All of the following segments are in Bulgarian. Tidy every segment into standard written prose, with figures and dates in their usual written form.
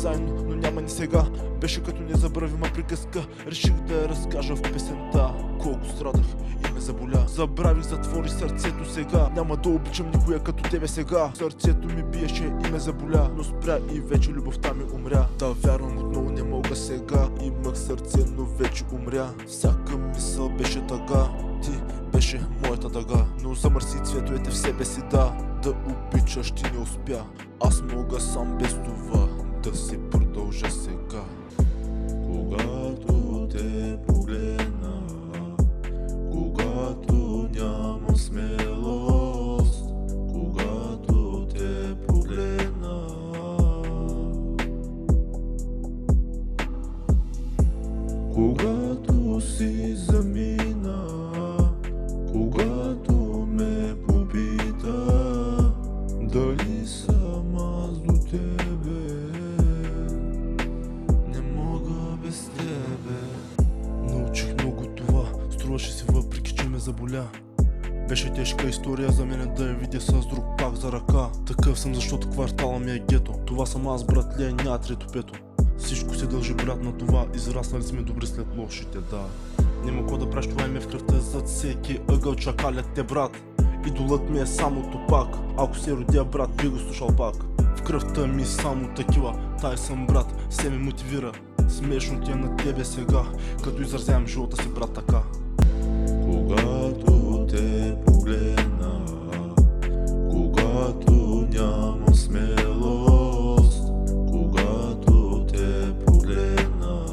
заедно, но няма ни сега. Беше като незабравима приказка. Реших да я разкажа в песента. Колко страдах и ме заболя. Забравих, затвори сърцето сега. Няма да обичам никоя като тебе сега. Сърцето ми биеше и ме заболя, но спря и вече любовта ми умря. Да вярвам отново не мога сега. Имах сърце, но вече умря. Всяка мисъл беше тъга. Ти беше моята дъга, но замърси цветовете в себе си, да. Да обичаш ти не успя. Аз мога сам без това да си продължа сега. Когато те погледна, когато нямам смелост, когато те погледна, когато си замина, когато ме попита дали съм аз до тебе, не мога без тебе. Научих много това, струваше си въпреки че ме заболя. Беше тежка история за мен да я видя с друг пак за ръка. Такъв съм, защото квартала ми е гето. Това съм аз, братле, няма трето пето. Всичко се дължи, брат, на това. Израснали сме добри след лошите, да. Не мога да правиш, това име в кръвта. Зад всеки ъгъл чакалят те, брат. Идолът ми е само Тупак. Ако се родя, брат, би го слушал пак. В кръвта ми само такива. Тай съм, брат, се ме мотивира. Смешно ти е на тебе сега, като изразявам живота си, брат, така. Когато те погледна, когато нямам смелост, когато те погледна,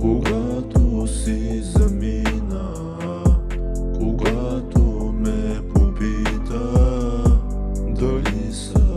когато си замина, когато ме попита дали съм